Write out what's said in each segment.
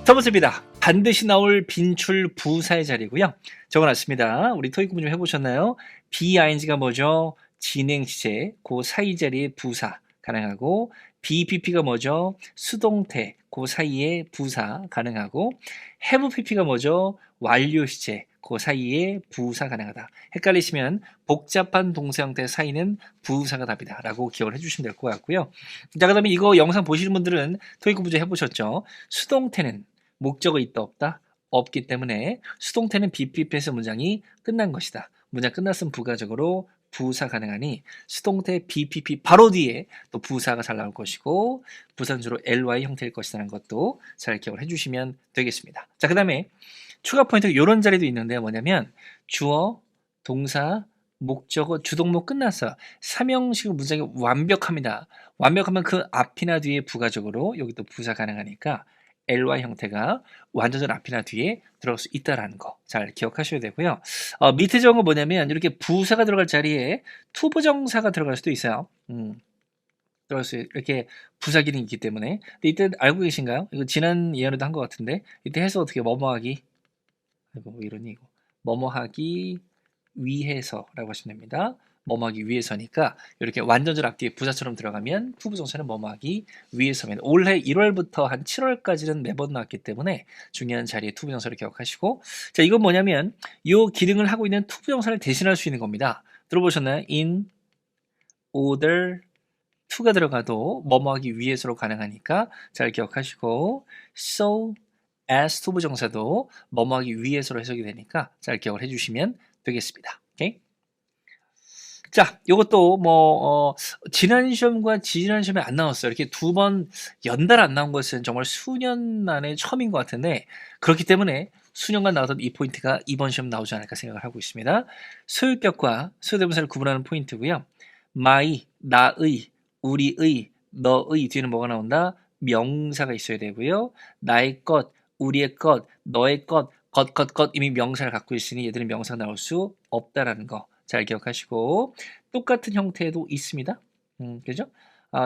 첫 번째입니다. 반드시 나올 빈출 부사의 자리고요. 적어놨습니다. 우리 토익 공부 좀 해보셨나요? BING가 뭐죠? 진행 시제, 그 사이 자리에 부사 가능하고, BPP가 뭐죠? 수동태, 그 사이에 부사 가능하고, have PP가 뭐죠? 완료 시제, 그 사이에 부사 가능하다. 헷갈리시면 복잡한 동사 형태 사이는 부사가 답이다 라고 기억을 해주시면 될 것 같고요. 자, 그 다음에 이거 영상 보시는 분들은 토익 공부 좀 해보셨죠? 수동태는 목적어 있다 없다? 없기 때문에 수동태는 BPP에서 문장이 끝난 것이다. 문장 끝났으면 부가적으로 부사 가능하니 수동태 BPP 바로 뒤에 또 부사가 잘 나올 것이고 부사는 주로 LY 형태일 것이라는 것도 잘 기억을 해주시면 되겠습니다. 자, 그 다음에 추가 포인트 이런 자리도 있는데요. 뭐냐면 주어, 동사, 목적어, 주동목 끝났어요. 삼형식 문장이 완벽합니다. 완벽하면 그 앞이나 뒤에 부가적으로 여기 또 부사 가능하니까 LY 형태가 완전절 앞이나 뒤에 들어갈 수 있다는 거 잘 기억하셔야 되고요. 밑에 적은 거 뭐냐면 이렇게 부사가 들어갈 자리에 투부정사가 들어갈 수도 있어요. 들어갈 수 이렇게 부사 기능이 있기 때문에. 근데 이때 알고 계신가요? 이거 지난 예언에도 한 것 같은데 이때 해서 어떻게 뭐뭐하기 아이고 뭐 이러니 이거 뭐뭐하기 위해서라고 하시면 됩니다. 뭐뭐하기 위해서니까 이렇게 완전절 앞뒤에 부사처럼 들어가면 투부정사는 뭐뭐하기 위해서입니다. 올해 1월부터 한 7월까지는 매번 나왔기 때문에 중요한 자리에 투부정사를 기억하시고, 자, 이건 뭐냐면 이 기능을 하고 있는 투부정사를 대신할 수 있는 겁니다. 들어보셨나요? in, order, to가 들어가도 뭐뭐하기 위해서로 가능하니까 잘 기억하시고, so, as 투부정사도 뭐뭐하기 위해서로 해석이 되니까 잘 기억을 해주시면 되겠습니다. 오케이? 자, 요것도 지난 시험과 지지난 시험에 안 나왔어요. 이렇게 두 번 연달아 안 나온 것은 정말 수년 만에 처음인 것 같은데, 그렇기 때문에 수년간 나왔던 이 포인트가 이번 시험 나오지 않을까 생각을 하고 있습니다. 소유격과 소유대명사를 구분하는 포인트고요. my, 나의, 우리의, 너의 뒤에는 뭐가 나온다? 명사가 있어야 되고요. 나의 것, 우리의 것, 너의 것, 것 이미 명사를 갖고 있으니 얘들은 명사가 나올 수 없다라는 거 잘 기억하시고, 똑같은 형태도 있습니다. 그죠?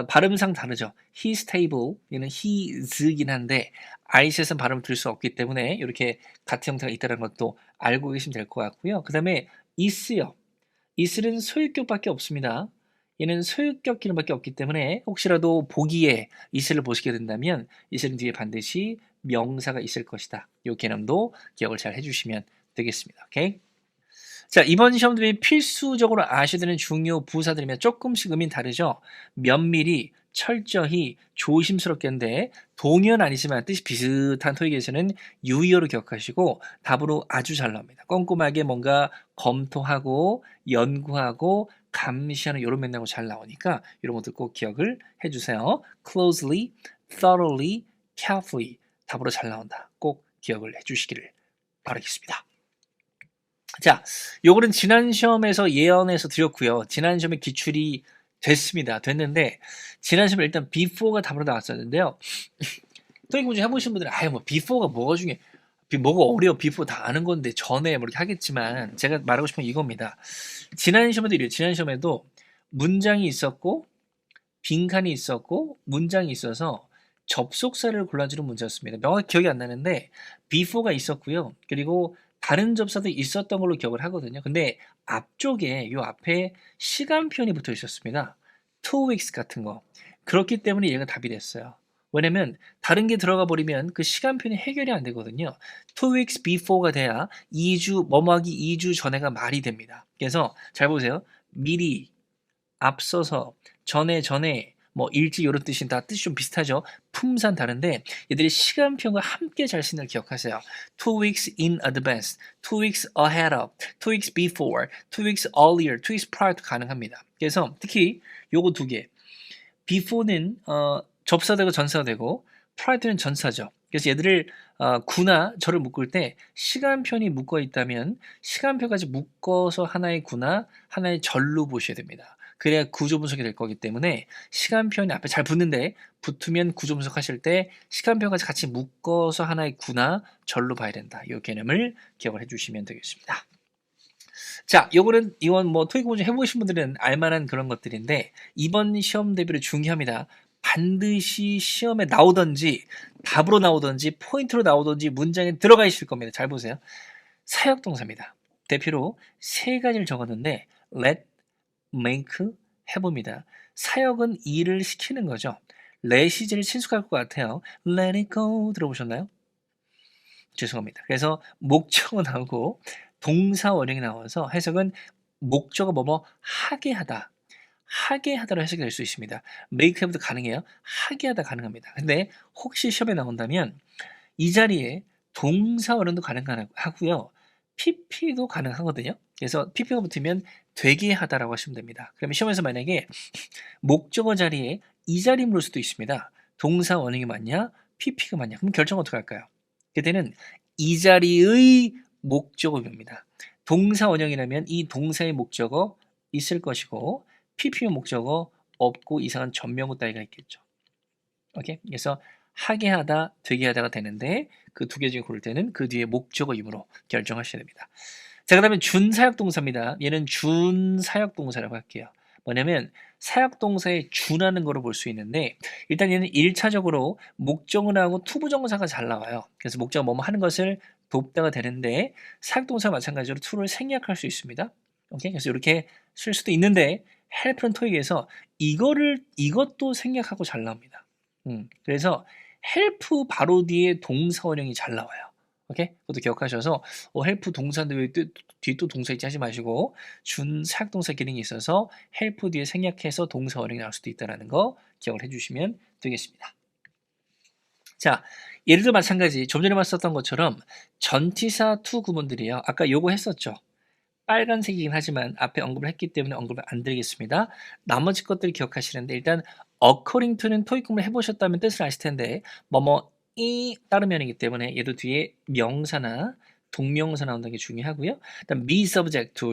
발음상 다르죠. His table 얘는 his이긴 한데 is에서는 발음을 들을 수 없기 때문에 이렇게 같은 형태가 있다는 것도 알고 계시면 될 것 같고요. 그 다음에 is요. is는 소유격밖에 없습니다. 얘는 소유격 기능밖에 없기 때문에 혹시라도 보기에 is를 보시게 된다면 is는 뒤에 반드시 명사가 있을 것이다. 이 개념도 기억을 잘 해주시면 되겠습니다. 오케이? 자, 이번 시험들이 필수적으로 아셔야 되는 중요 부사들이면 조금씩 의미는 다르죠. 면밀히, 철저히, 조심스럽게인데 동의어는 아니지만 뜻이 비슷한 토익에서는 유의어로 기억하시고 답으로 아주 잘 나옵니다. 꼼꼼하게 뭔가 검토하고 연구하고 감시하는 이런 맥락으로 잘 나오니까 이런 것들 꼭 기억을 해주세요. closely, thoroughly, carefully 답으로 잘 나온다. 꼭 기억을 해주시기를 바라겠습니다. 자, 요거는 지난 시험에서 예언해서 드렸고요. 지난 시험에 기출이 됐는데 지난 시험에 일단 before가 답으로 나왔었는데요. 토익 문제 해보신 분들은 뭐 before가 뭐가 중요해? 뭐가 어려워? before 다 아는 건데 전에 뭐 이렇게 하겠지만 제가 말하고 싶은 건 이겁니다. 지난 시험에도 이래요. 지난 시험에도 문장이 있었고 빈칸이 있었고 문장이 있어서 접속사를 골라주는 문제였습니다. 명확히 기억이 안 나는데 before가 있었고요. 그리고 다른 접사도 있었던 걸로 기억을 하거든요. 근데 앞쪽에 요 앞에 시간표현이 붙어 있었습니다. 2 weeks 같은 거. 그렇기 때문에 얘가 답이 됐어요. 왜냐면 다른 게 들어가 버리면 그 시간표현이 해결이 안 되거든요. 2 weeks before가 돼야 2주 뭐뭐하기 2주 전에가 말이 됩니다. 그래서 잘 보세요. 미리, 앞서서, 전에 뭐 일찍 이런 뜻이 다 뜻이 좀 비슷하죠. 품산 다른데 얘들이 시간표현과 함께 잘 쓰는 걸 기억하세요. 2 weeks in advance, 2 weeks ahead of, 2 weeks before, 2 weeks earlier, 2 weeks prior 가능합니다. 그래서 특히 요거 두 개. before는 접사되고 전사가 되고 prior는 전사죠. 그래서 얘들을 구나 절을 묶을 때 시간편이 묶어 있다면 시간표까지 묶어서 하나의 구나 하나의 절로 보셔야 됩니다. 그래야 구조 분석이 될 거기 때문에 시간편이 앞에 잘 붙는데 붙으면 구조 분석하실 때 시간표까지 같이 묶어서 하나의 구나 절로 봐야 된다. 이 개념을 기억을 해주시면 되겠습니다. 자, 요거는 이원 토익 공부 해보신 분들은 알만한 그런 것들인데 이번 시험 대비로 중요합니다. 반드시 시험에 나오든지 답으로 나오든지 포인트로 나오든지 문장에 들어가 있을 겁니다. 잘 보세요. 사역동사입니다. 대표로 세 가지를 적었는데 let, make, 해봅니다. 사역은 일을 시키는 거죠. let이 제일 친숙할 것 같아요. let it go 들어보셨나요? 죄송합니다. 그래서 목적어 나오고 동사 원형이 나와서 해석은 목적어 뭐뭐 하게 하다. 하게 하다로 해석이 될 수 있습니다. make have도 가능해요. 하게 하다 가능합니다. 근데 혹시 시험에 나온다면 이 자리에 동사 원형도 가능하고요. PP도 가능하거든요. 그래서 PP가 붙으면 되게 하다라고 하시면 됩니다. 그러면 시험에서 만약에 목적어 자리에 이 자리 물을 수도 있습니다. 동사 원형이 맞냐? PP가 맞냐? 그럼 결정 어떻게 할까요? 그때는 이 자리의 목적어입니다. 동사 원형이라면 이 동사의 목적어 있을 것이고 PP의 목적어 없고 이상한 전명구 따위가 있겠죠. 오케이? 그래서 하게 하다, 되게 하다가 되는데 그 두 개 중에 고를 때는 그 뒤에 목적어임으로 결정하셔야 됩니다. 자, 그다음에 준사역동사입니다. 얘는 준사역동사라고 할게요. 뭐냐면 사역동사에 준하는 거로 볼 수 있는데 일단 얘는 1차적으로 목적어 나오고 투부정사가 잘 나와요. 그래서 목적어 뭐뭐 하는 것을 돕다가 되는데 사역동사 마찬가지로 to를 생략할 수 있습니다. 오케이? 그래서 이렇게 쓸 수도 있는데 help는 토익에서 이것도 생략하고 잘 나옵니다. 그래서 help 바로 뒤에 동사 원형이 잘 나와요. 오케이? 그것도 기억하셔서 help 동사인데 왜 뒤에 또 동사 있지 하지 마시고 준사역동사 기능이 있어서 help 뒤에 생략해서 동사 원형이 나올 수도 있다는 거 기억을 해주시면 되겠습니다. 자, 예를 들어 마찬가지 좀 전에 봤었던 것처럼 전치사 to 구문들이요. 아까 요거 했었죠. 빨간색이긴 하지만 앞에 언급을 했기 때문에 언급을 안 드리겠습니다. 나머지 것들 기억하시는데 일단 according to는 토익 공부를 해보셨다면 뜻을 아실 텐데 뭐뭐이 따르면이기 때문에 얘도 뒤에 명사나 동명사 나온다는 게 중요하고요. 일단 be subject to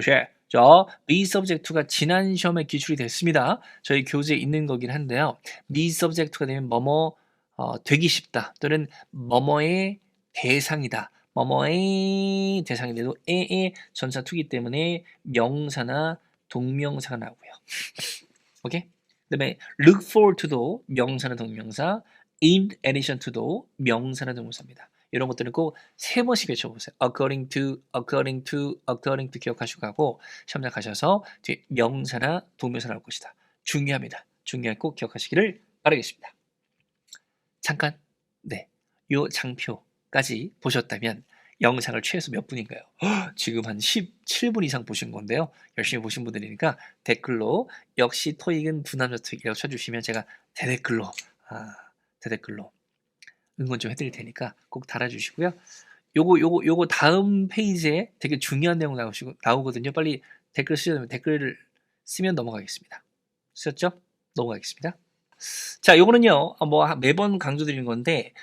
be subject to가 지난 시험에 기출이 됐습니다. 저희 교재에 있는 거긴 한데요. be subject to가 되면 뭐뭐 되기 쉽다 또는 뭐뭐의 대상이다. 뭐뭐의 대상인데도 에의 전사 투기 때문에 명사나 동명사가 나오고요. 오케이? 그다음에 look forward to도 명사나 동명사, in addition to도 명사나 동명사입니다. 이런 것들은 꼭 세 번씩 외쳐보세요. according to, according to, according to 기억하시고 가고 시험장 가셔서 뒤에 명사나 동명사 나올 것이다. 중요합니다. 중요한 꼭 기억하시기를 바라겠습니다. 잠깐, 네, 요 장표까지 보셨다면 영상을 최소 몇 분인가요? 지금 한 17분 이상 보신 건데요. 열심히 보신 분들이니까 댓글로 역시 토익은 두남자 토익이라고 쳐주시면 제가 대댓글로 응원 좀 해드릴 테니까 꼭 달아주시고요. 요거 다음 페이지에 되게 중요한 내용 나오거든요. 빨리 댓글 쓰시면 댓글을 쓰면 넘어가겠습니다. 쓰셨죠? 넘어가겠습니다. 자, 요거는요, 매번 강조드리는 건데,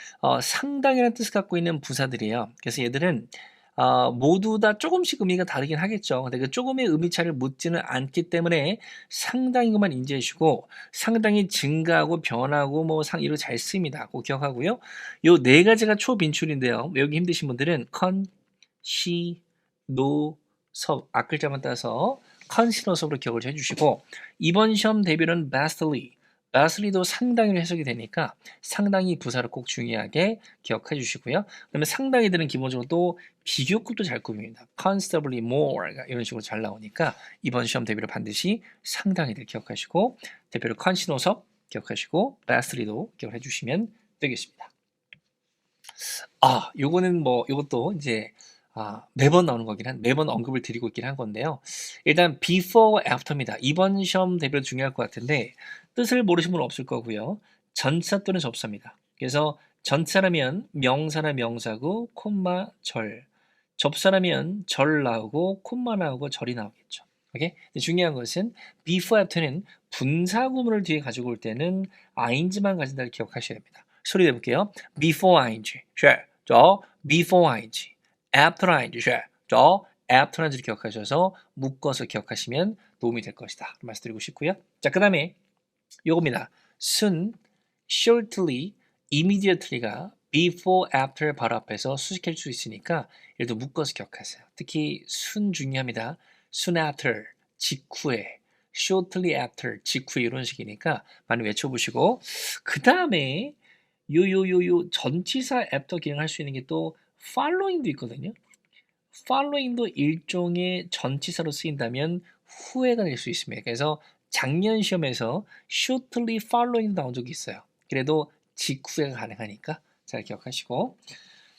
상당이라는 뜻을 갖고 있는 부사들이에요. 그래서 얘들은, 모두 다 조금씩 의미가 다르긴 하겠죠. 근데 그 조금의 의미 차를 묻지는 않기 때문에 상당히 것만 인지해 주시고, 상당히 증가하고 변하고, 이거 잘 씁니다. 꼭 기억하고요. 요 네 가지가 초빈출인데요. 외우기 힘드신 분들은 앞글자만 따서 컨시너섭으로 기억을 해주시고, 이번 시험 대비는 vastly도 상당히로 해석이 되니까 상당히 부사를 꼭 중요하게 기억해 주시고요. 그러면 상당히들은 기본적으로 또 비교급도 잘 꾸밉니다. considerably more 이런 식으로 잘 나오니까 이번 시험 대비로 반드시 상당히들 기억하시고 대표로 컨시노섭 기억하시고 vastly도 기억해 주시면 되겠습니다. 요거는 요것도 이제 매번 나오는 매번 언급을 드리고 있긴 한 건데요. 일단 before, after입니다. 이번 시험 대비로 중요할 것 같은데 뜻을 모르신 분은 없을 거고요. 전사 또는 접사입니다. 그래서 전사라면 명사나 명사고 콤마 절, 접사라면 절 나오고 콤마 나오고 절이 나오겠죠. 오케이? 중요한 것은 before, after는 분사 구문을 뒤에 가지고 올 때는 ing만 가진다를 기억하셔야 됩니다. 소리 내볼게요. before ing, before ing, after ing, after ing를 기억하셔서 묶어서 기억하시면 도움이 될 것이다. 말씀드리고 싶고요. 자, 그 다음에 요겁니다. soon, shortly, immediately가 before, after 바로 앞에서 수식할 수 있으니까 예를 들어 묶어서 기억하세요. 특히 soon 중요합니다. soon after, 직후에, shortly after, 직후 이런 식이니까 많이 외쳐보시고 그 다음에 요 전치사 after 기능을 할 수 있는 게 또 following도 있거든요. following도 일종의 전치사로 쓰인다면 후에가 될 수 있습니다. 그래서 작년 시험에서 shortly following 나온 적이 있어요. 그래도 직후가 가능하니까 잘 기억하시고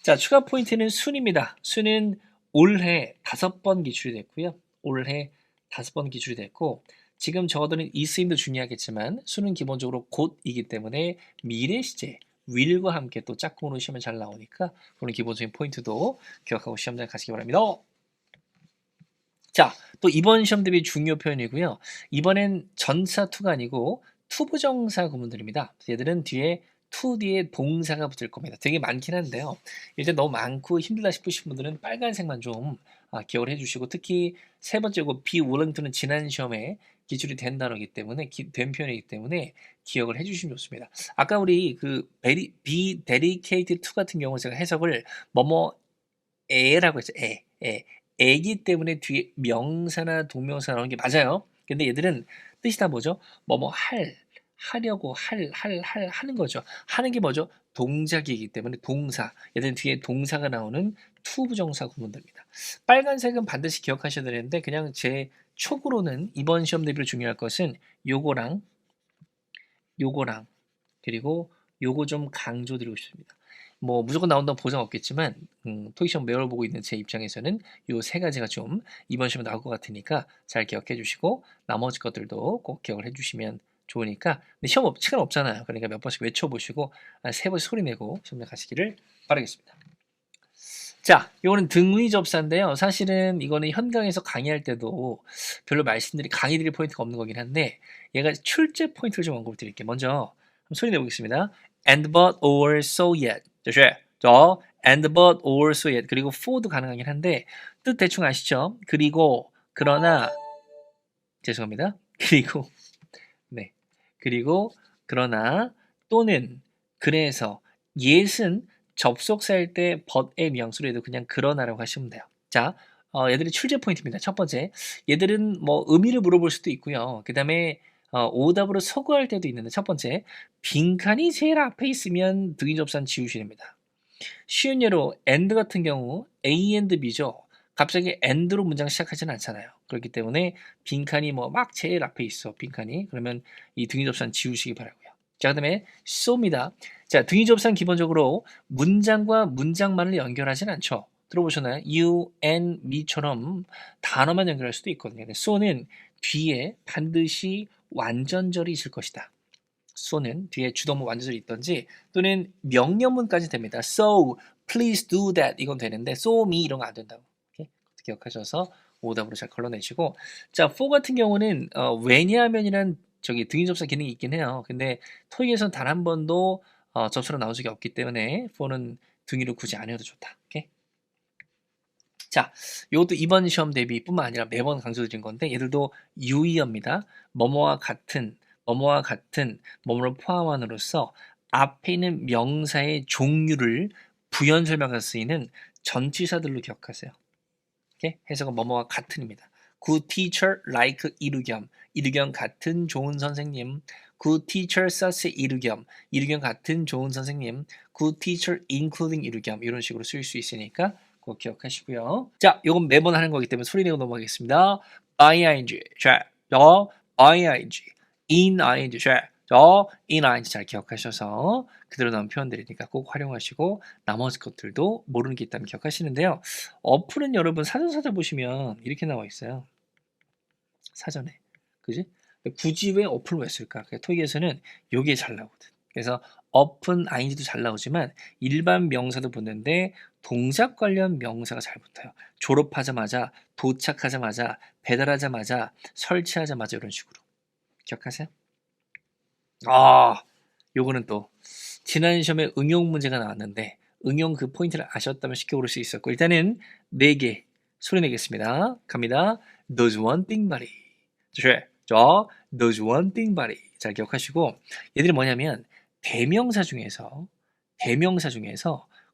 자 추가 포인트는 순입니다. 순은 올해 5번 기출이 됐고요. 올해 5번 기출이 됐고 지금 적어두는 이 쓰임도 중요하겠지만 순은 기본적으로 곧이기 때문에 미래 시제 will과 함께 또 짝꿍으로 시험에 잘 나오니까 그런 기본적인 포인트도 기억하고 시험장에 가시기 바랍니다. 자, 또 이번 시험 대비 중요 표현이고요. 이번엔 전사 투가 아니고 투부정사 구문들입니다. 얘들은 뒤에 to 뒤에 동사가 붙을 겁니다. 되게 많긴 한데요. 일단 너무 많고 힘들다 싶으신 분들은 빨간색만 좀 기억을 해주시고 특히 세 번째고 be willing to는 지난 시험에 기출이 된 단어이기 때문에 된 표현이기 때문에 기억을 해주시면 좋습니다. 아까 우리 그 be dedicated to 같은 경우 제가 해석을 뭐뭐에라고 했죠. 애기 때문에 뒤에 명사나 동명사 나오는 게 맞아요. 근데 얘들은 뜻이 다 뭐죠? 뭐뭐 하려고 하는 거죠. 하는 게 뭐죠? 동작이기 때문에 동사. 얘들은 뒤에 동사가 나오는 투부정사 구문들입니다. 빨간색은 반드시 기억하셔야 되는데 그냥 제 촉으로는 이번 시험 대비로 중요할 것은 요거랑 그리고 요거 좀 강조드리고 싶습니다. 뭐 무조건 나온다고 보장 없겠지만 토익 시험 매월 보고 있는 제 입장에서는 요 세 가지가 좀 이번 시험에 나올 것 같으니까 잘 기억해 주시고 나머지 것들도 꼭 기억을 해 주시면 좋으니까 근데 시간 없잖아요. 그러니까 몇 번씩 외쳐보시고 세 번씩 소리 내고 시험에 가시기를 바라겠습니다. 자, 이거는 등위 접사인데요. 사실은 이거는 현강에서 강의할 때도 별로 강의드릴 포인트가 없는 거긴 한데 얘가 출제 포인트를 좀 언급을 드릴게요. 먼저 한번 소리 내보겠습니다. And but or so yet. 저 and but or so yet 그리고 for도 가능하긴 한데 뜻 대충 아시죠? 그리고 그러나 죄송합니다. 네. 그리고 그러나 또는 그래서 yet은 접속사일 때 but의 뉘앙스로 해도 그냥 그러나라고 하시면 돼요. 자, 얘들이 출제 포인트입니다. 첫 번째, 얘들은 뭐 의미를 물어볼 수도 있고요. 그 다음에 오답으로 서구할 때도 있는데 첫 번째, 빈칸이 제일 앞에 있으면 등위접사는 지우셔야 됩니다. 쉬운 예로 and 같은 경우 A and B죠. 갑자기 and로 문장 시작하지는 않잖아요. 그렇기 때문에 빈칸이 뭐 막 제일 앞에 있어. 빈칸이. 그러면 이 등위접사는 지우시기 바라고요. 자, 그다음에 so입니다. 자, 등위접사는 기본적으로 문장과 문장만을 연결하진 않죠. 들어보셨나요? you, and, me처럼 단어만 연결할 수도 있거든요. 근데 so는 뒤에 반드시 완전절이 있을 것이다. so는 뒤에 주동문 완전절이 있던지 또는 명령문까지 됩니다. So, please do that 이건 되는데 so me 이런 거 안 된다고. 오케이? 기억하셔서 오답으로 잘 걸러내시고 자, for 같은 경우는 왜냐하면이란 등위접사 기능이 있긴 해요. 근데 토익에서는 단 한 번도 접수로 나온 적이 없기 때문에 for는 등위로 굳이 안 해도 좋다. 오케이? 자, 이것도 이번 시험 대비뿐만 아니라 매번 강조드린 건데 얘들도 유의어입니다. 뭐뭐와 같은 뭐뭐를 포함함으로써 앞에 있는 명사의 종류를 부연 설명할 수 있는 전치사들로 기억하세요. 오케이? 해석은 뭐뭐와 같은입니다. Good teacher like 이르겸 같은 좋은 선생님. Good teacher such 이르겸 같은 좋은 선생님. Good teacher including 이르겸 이런 식으로 쓸 수 있으니까 꼭 기억하시고요. 자, 이건 매번 하는 거기 때문에 소리 내고 넘어가겠습니다. ing, ing, in ing 잘 기억하셔서 그대로 나온 표현들이니까 꼭 활용하시고 나머지 것들도 모르는 게 있다면 기억하시는데요. 어플은 여러분 사전 찾아보시면 이렇게 나와 있어요. 사전에. 그지? 굳이 왜 어플을 왜 쓸까? 토익에서는 요게 잘 나오거든. 그래서 up은 ing도 잘 나오지만 일반 명사도 붙는데 동작 관련 명사가 잘 붙어요. 졸업하자마자, 도착하자마자, 배달하자마자, 설치하자마자 이런 식으로. 기억하세요? 요거는 또 지난 시험에 응용 문제가 나왔는데 응용 그 포인트를 아셨다면 쉽게 고를 수 있었고 일단은 4개 소리 내겠습니다. 갑니다. There's one thing, buddy. There's one thing, buddy. 잘 기억하시고 얘들이 뭐냐면 대명사 중에서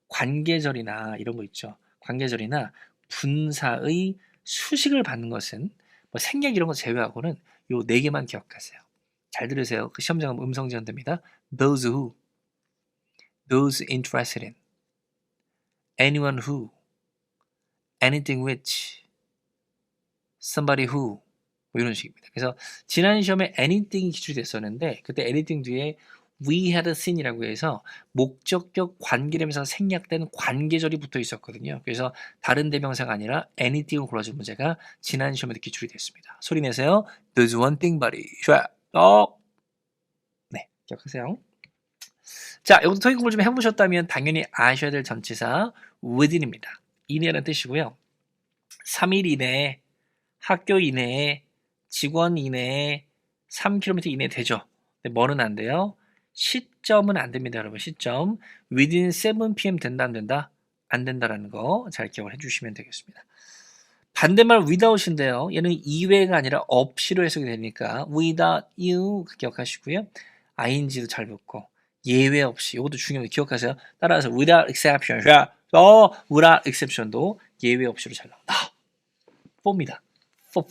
관계절이나 이런 거 있죠. 관계절이나 분사의 수식을 받는 것은 뭐 생략 이런 거 제외하고는 요 네 개만 기억하세요. 잘 들으세요. 그 시험장은 음성 지원됩니다. Those who, those interested in, anyone who, anything which, somebody who 뭐 이런 식입니다. 그래서 지난 시험에 anything이 기출이 됐었는데 그때 anything 뒤에 we had seen이라고 해서 목적격 관계되면서 생략된 관계절이 붙어 있었거든요. 그래서 다른 대명사가 아니라 anything을 골라준 문제가 지난 시험에도 기출이 됐습니다. 소리 내세요. There's one thing, buddy. 좋아요. 네, 기억하세요. 자, 여기서 토익 공부를 좀 해보셨다면 당연히 아셔야 될 전치사 within입니다. 이내라는 뜻이고요. 3일 이내에, 학교 이내에, 직원 이내에, 3km 이내 되죠. 근데 뭐는 안 돼요? 시점은 안 됩니다, 여러분. 시점. within 7pm 된다, 안 된다? 안 된다라는 거 잘 기억을 해주시면 되겠습니다. 반대말 without인데요. 얘는 이외가 아니라 없이로 해석이 되니까 without you 기억하시고요. ing도 잘 붙고 예외 없이 이것도 중요해요. 기억하세요. 따라서 without exception. without exception도 예외 없이로 잘 나온다. 4입니다. 4.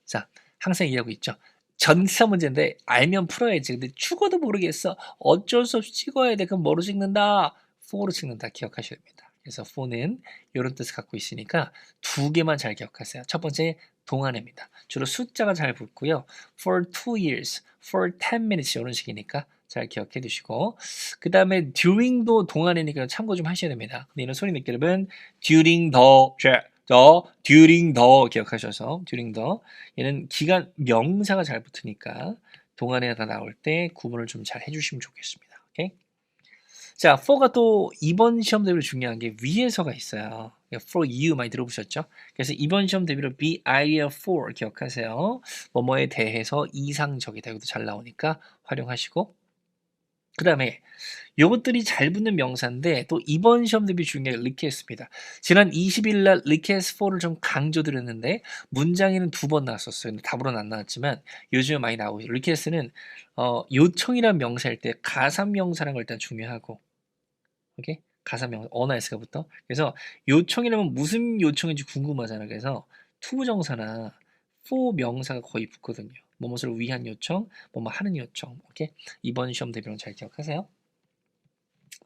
자, 항상 얘기하고 있죠. 전사 문제인데 알면 풀어야지. 근데 죽어도 모르겠어. 어쩔 수 없이 찍어야 돼. 그럼 뭐로 찍는다? 4로 찍는다. 기억하셔야 됩니다. 그래서 4는 이런 뜻을 갖고 있으니까 두 개만 잘 기억하세요. 첫 번째 동안입니다. 주로 숫자가 잘 붙고요. For 2 years, for 10 minutes 이런 식이니까 잘 기억해 두시고 그 다음에 during도 동안이니까 참고 좀 하셔야 됩니다. 근데 이런 소리 느끼려면 during during the 기억하셔서 during the 얘는 기간 명사가 잘 붙으니까 동안에다 나올 때 구분을 좀 잘 해주시면 좋겠습니다. 오케이? 자, for가 또 이번 시험 대비로 중요한 게 위에서가 있어요. for you 많이 들어보셨죠? 그래서 이번 시험 대비로 be idea for 기억하세요. 뭐뭐에 대해서 이상적이다. 이것도 잘 나오니까 활용하시고 그 다음에 요것들이 잘 붙는 명사인데 또 이번 시험 대비 중요한 리퀘스트입니다. 지난 20일 날 리퀘스트 4를 좀 강조드렸는데 문장에는 2번 나왔었어요. 근데 답으로는 안 나왔지만 요즘에 많이 나오고 리퀘스트는 요청이란 명사일 때 가산 명사라는 걸 일단 중요하고 오케이? 가산 명사 언어에서부터 그래서 요청이라면 무슨 요청인지 궁금하잖아요. 그래서 투부정사나 for 명사가 거의 붙거든요. 뭐뭇을 위한 요청, 뭐뭐 하는 요청. 오케이? 이번 시험 대비론 잘 기억하세요.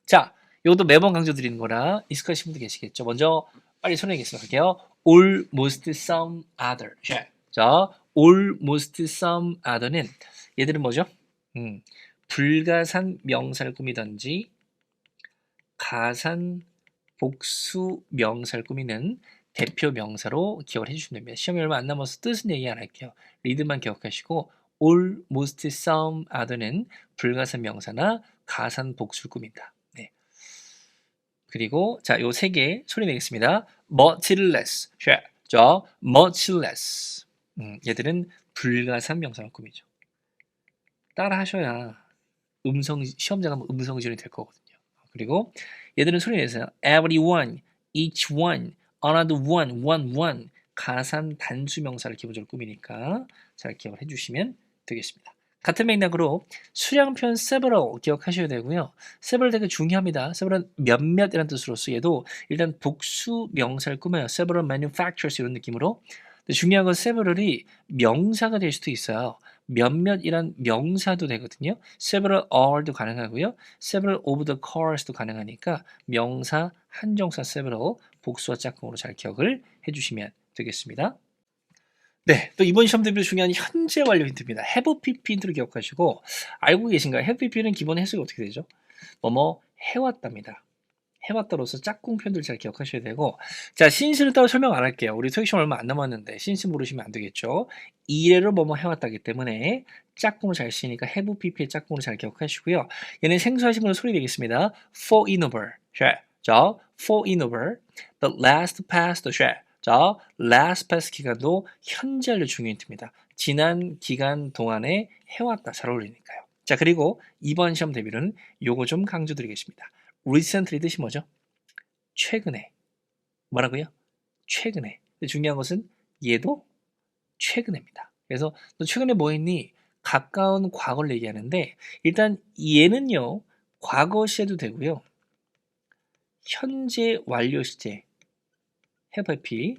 자, 이것도 매번 강조드리는 거라 익숙하신 분도 계시겠죠. 먼저 빨리 손해겠습니다. 할게요. almost some other. 자, almost some other는 얘들은 뭐죠? 불가산 명사를 꾸미든지 가산 복수 명사를 꾸미는 대표 명사로 기억을 해주시면 됩니다. 시험이 얼마 안 남아서 뜻은 얘기 안 할게요. 리드만 기억하시고 almost some other는 불가산 명사나 가산 복수를 꾸민다. 네. 그리고 자, 요 세 개 소리 내겠습니다. much less. 자, much less. 얘들은 불가산 명사를 꾸미죠. 따라 하셔야 시험장 가면 음성 지원이 될 거거든요. 그리고 얘들은 소리 내세요. everyone, each one, another one. 가산 단수 명사를 기본적으로 꾸미니까 잘 기억을 해주시면 되겠습니다. 같은 맥락으로 수량편 several 기억하셔야 되고요. several 되게 중요합니다. several 몇몇이라는 뜻으로서 얘도 일단 복수 명사를 꾸며요. several manufacturers 이런 느낌으로. 근데 중요한 건 several이 명사가 될 수도 있어요. 몇몇이란 명사도 되거든요. several are도 가능하고요. several of the cars도 가능하니까 명사, 한정사 several, 복수와 짝꿍으로 잘 기억을 해주시면 되겠습니다. 네, 또 이번 시험 대비로 중요한 현재 완료 힌트입니다. have pp 힌트를 기억하시고 알고 계신가요? have pp는 기본 해석이 어떻게 되죠? 뭐뭐 해왔답니다. 해왔다로서 짝꿍 표현들 잘 기억하셔야 되고 자 신시를 따로 설명 안 할게요. 우리 토익 시험 얼마 안 남았는데 신시 모르시면 안 되겠죠. 이래로 뭐뭐 해왔다기 때문에 짝꿍을 잘 쓰니까 have pp의 짝꿍을 잘 기억하시고요. 얘는 생소하신 분은 소리 내겠습니다. for in over 자 for in over the last past 자 last past 기간도 현재 완료 중요 힌트입니다. 지난 기간 동안에 해왔다 잘 어울리니까요. 자 그리고 이번 시험 대비는 요거 좀 강조드리겠습니다. recently 뜻이 뭐죠? 최근에. 뭐라고요? 최근에. 근데 중요한 것은 얘도 최근에입니다. 그래서 너 최근에 뭐 했니? 가까운 과거를 얘기하는데 일단 얘는요. 과거 시에도 되고요. 현재 완료 시제 have, happy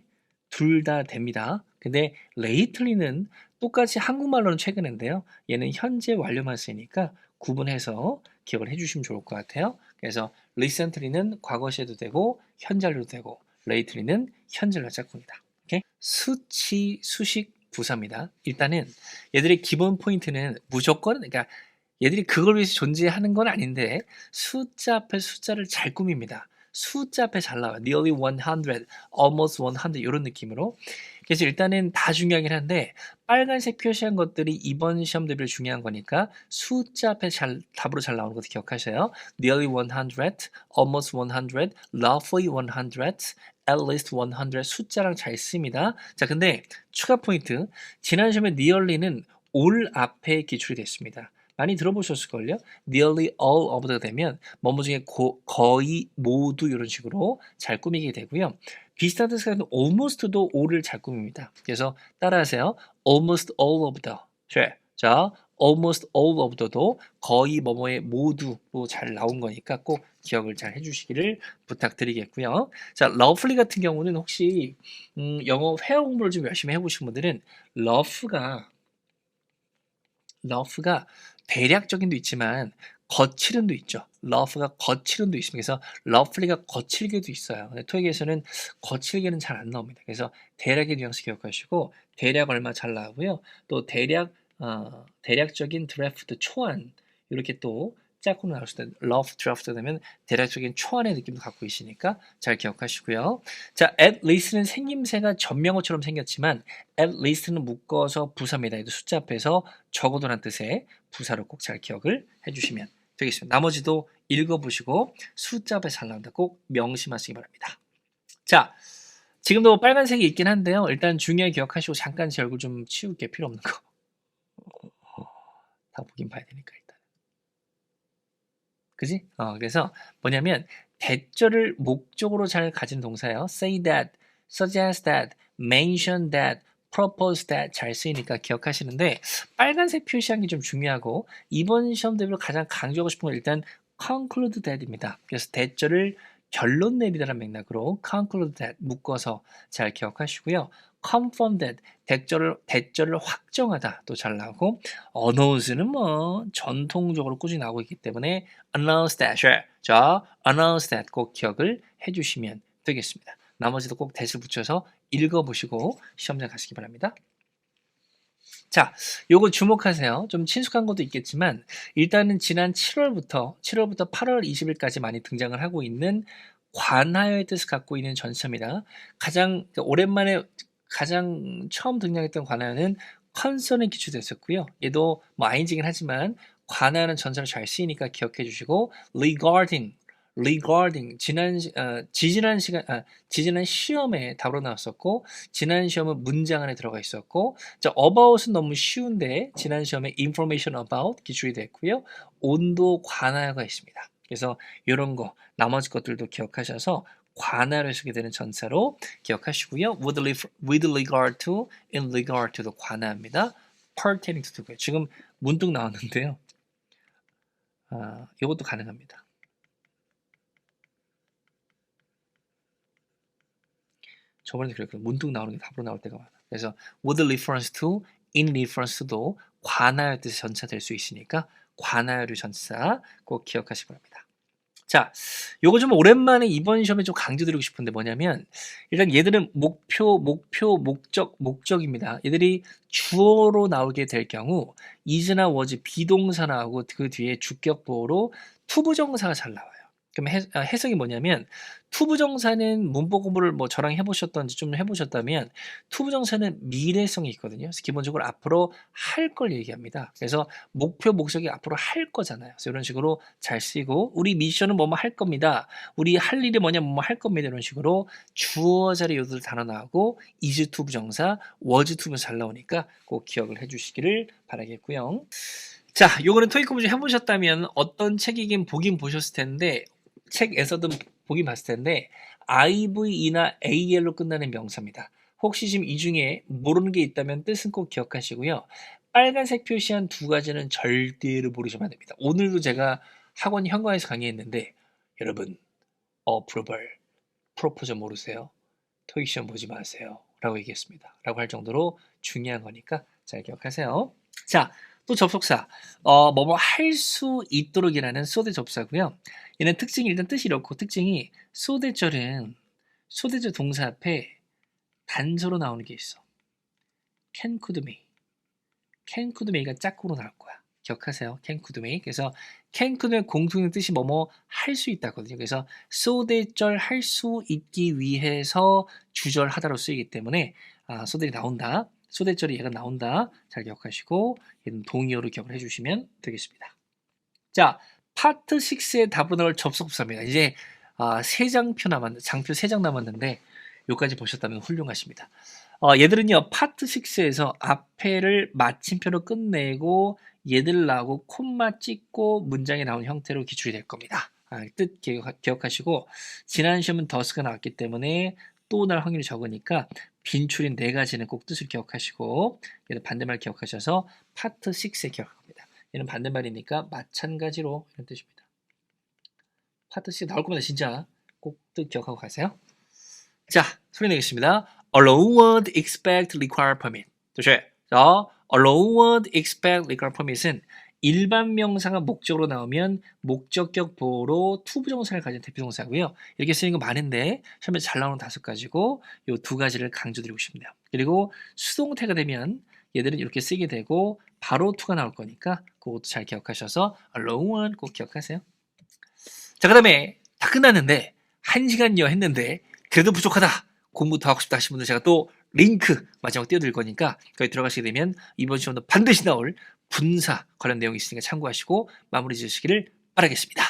둘 다 됩니다. 근데 lately는 똑같이 한국말로는 최근인데요. 얘는 현재 완료만 쓰이니까 구분해서 기억을 해주시면 좋을 것 같아요. 그래서 recently는 과거 시에도 되고 현재 완료도 되고 lately는 현재 완료 짝꿍이다. 오케이? 수치, 수식, 부사입니다. 일단은 얘들의 기본 포인트는 무조건 그러니까 얘들이 그걸 위해서 존재하는 건 아닌데 숫자 앞에 숫자를 잘 꾸밉니다. 숫자 앞에 잘 나와요. nearly 100, almost 100 이런 느낌으로. 그래서 일단은 다 중요하긴 한데 빨간색 표시한 것들이 이번 시험 대비로 중요한 거니까 숫자 앞에 잘 답으로 잘 나오는 것도 기억하셔요. nearly 100, almost 100, roughly 100, at least 100 숫자랑 잘 씁니다. 자, 근데 추가 포인트. 지난 시험에 nearly는 올 앞에 기출이 됐습니다. 많이 들어보셨을걸요? nearly all of가 되면 뭐뭐 중에 거의 모두 이런 식으로 잘 꾸미게 되고요. 비슷한 뜻을 하는 almost도 all을 잘 꾸밉니다. 그래서 따라하세요. almost all of the. 자, almost all of the도 거의 뭐뭐의 모두로 잘 나온 거니까 꼭 기억을 잘 해주시기를 부탁드리겠고요. 자, lovely 같은 경우는 혹시 영어 회화 공부를 좀 열심히 해보신 분들은 러프가 대략적인도 있지만 거칠음도 있죠. 러프가 거칠음도 있습니다. 그래서 러플리가 거칠게도 있어요. 근데 토익에서는 거칠게는 잘 안 나옵니다. 그래서 대략의 뉘앙스 기억하시고 대략 얼마 잘 나오고요. 또 대략적인 드래프트 초안 이렇게 또 짝꿍 나올 때 러프 드래프트 되면 대략적인 초안의 느낌도 갖고 있으니까 잘 기억하시고요. 자, at least는 생김새가 전명어처럼 생겼지만 at least는 묶어서 부사입니다. 이 숫자 앞에서 적어도란 뜻의 부사로 꼭 잘 기억을 해주시면 되겠습니다. 나머지도 읽어보시고 숫자 앞에 잘 나온다 꼭 명심하시기 바랍니다. 자, 지금도 빨간색이 있긴 한데요. 일단 중요하게 기억하시고 잠깐 제 얼굴 좀 치울게. 필요 없는 거. 다 보긴 봐야 되니까 일단. 그지? 그래서 뭐냐면 대절을 목적으로 잘 가진 동사예요. say that, suggest that, mention that, propose that 잘 쓰이니까 기억하시는데 빨간색 표시한 게 좀 중요하고 이번 시험 대비로 가장 강조하고 싶은 건 일단 conclude that입니다. 그래서 대절을 결론 내리다라는 맥락으로 conclude that 묶어서 잘 기억하시고요. confirm that 대절을 확정하다 또 잘 나오고 announce는 뭐 전통적으로 꾸준히 나오고 있기 때문에 announce that. 자, announce that 꼭 기억을 해주시면 되겠습니다. 나머지도 꼭 대을 붙여서 읽어보시고 시험장 가시기 바랍니다. 자, 요거 주목하세요. 좀 친숙한 것도 있겠지만 일단은 지난 7월부터 8월 20일까지 많이 등장을 하고 있는 관하여의 뜻을 갖고 있는 전치사입니다. 오랜만에 가장 처음 등장했던 관하여는 컨선에 기초됐었고요. 얘도 뭐 ing긴 하지만 관하여는 전치사로 잘 쓰이니까 기억해 주시고 regarding 지지난 시험에 답으로 나왔었고 지난 시험은 문장 안에 들어가 있었고 자, about은 너무 쉬운데 지난 시험에 information about 기출이 됐고요. 온도 관하여가 있습니다. 그래서 이런 거 나머지 것들도 기억하셔서 관하여를 쓰게 되는 전사로 기억하시고요. with regard to, in regard to도 관하여입니다. pertaining to 도고요. 지금 문득 나왔는데요. 이것도 가능합니다. 저번에도 그랬거든요. 문득 나오는 게 답으로 나올 때가 많아. 그래서 with reference to, in reference to도 관하여 뜻의 전치사 될 수 있으니까 관하여류 전치사 꼭 기억하시기 바랍니다. 자, 요거 좀 오랜만에 이번 시험에 좀 강조드리고 싶은데 뭐냐면 일단 얘들은 목적입니다. 얘들이 주어로 나오게 될 경우 is나 was 비동사 나오고 그 뒤에 주격보호로 투부정사가 잘 나와요. 그럼 해석이 뭐냐면 투부정사는 문법 공부를 뭐 저랑 해보셨던지 좀 해보셨다면 투부정사는 미래성이 있거든요. 그래서 기본적으로 앞으로 할 걸 얘기합니다. 그래서 목적이 앞으로 할 거잖아요. 그래서 이런 식으로 잘 쓰이고 우리 미션은 뭐뭐 할 겁니다. 우리 할 일이 뭐냐 뭐뭐 할 겁니다. 이런 식으로 주어 자리 요들 단어 나오고 is 투부정사, was 투부정사 잘 나오니까 꼭 기억을 해주시기를 바라겠고요. 자, 요거는 토익 공부 좀 해보셨다면 어떤 책이긴 보긴 보셨을 텐데 책에서도 보긴 봤을 텐데 IVE나 AL로 끝나는 명사입니다. 혹시 지금 이 중에 모르는 게 있다면 뜻은 꼭 기억하시고요. 빨간색 표시한 두 가지는 절대로 모르시면 안 됩니다. 오늘도 제가 학원 현관에서 강의했는데 여러분 approval, 프로포즈 모르세요? 토익 시험 보지 마세요. 라고 얘기했습니다. 라고 할 정도로 중요한 거니까 자, 잘 기억하세요. 자, 또 접속사. 뭐뭐 할 수 있도록이라는 so that 접사고요. 얘는 특징이 일단 뜻이 이렇고 특징이 so that절은 so that 동사 앞에 단서로 나오는 게 있어. can, could, may. can, could, may가 짝꿍으로 나올 거야. 기억하세요. can, could, may. 그래서 can, could, may 공통의 뜻이 뭐뭐 할 수 있다거든요. 그래서 so that절 할 수 있기 위해서 주절 하다로 쓰이기 때문에 so that이 나온다. so that절이 얘가 나온다. 잘 기억하시고 얘는 동의어로 기억을 해주시면 되겠습니다. 자, 파트 6의 답으로 나올 접속사입니다. 이제 장표 3장 남았는데 여기까지 보셨다면 훌륭하십니다. 얘들은요 파트 6에서 앞에를 마침표로 끝내고 얘들 나오고 콤마 찍고 문장에 나온 형태로 기출이 될 겁니다. 뜻 기억하시고 지난 시험은 더스가 나왔기 때문에 또 날 확률이 적으니까 빈출인 4가지는 꼭 뜻을 기억하시고 얘는 반대말 기억하셔서 파트 6에 기억할 겁니다. 얘는 반대말이니까 마찬가지로 이런 뜻입니다. 파트 6 나올 겁니다. 진짜 꼭 뜻 기억하고 가세요. 자, 소리 내겠습니다. allowed, expect, require, permit. 도시. 자, allowed, expect, require, permit은 일반 명사가 목적으로 나오면 목적격 보호로 투부정사를 가진 대표동사고요. 이렇게 쓰이는 거 많은데 시험에 잘 나오는 5가지고 이 2가지를 강조드리고 싶네요. 그리고 수동태가 되면 얘들은 이렇게 쓰게 되고 바로 to가 나올 거니까 그것도 잘 기억하셔서 allowed 꼭 기억하세요. 자, 그 다음에 다 끝났는데 1시간여 했는데 그래도 부족하다. 공부 더 하고 싶다 하신 분들 제가 또 링크 마지막 띄워드릴 거니까 거기 들어가시게 되면 이번 시험도 반드시 나올 분사 관련 내용이 있으니까 참고하시고 마무리 지으시기를 바라겠습니다.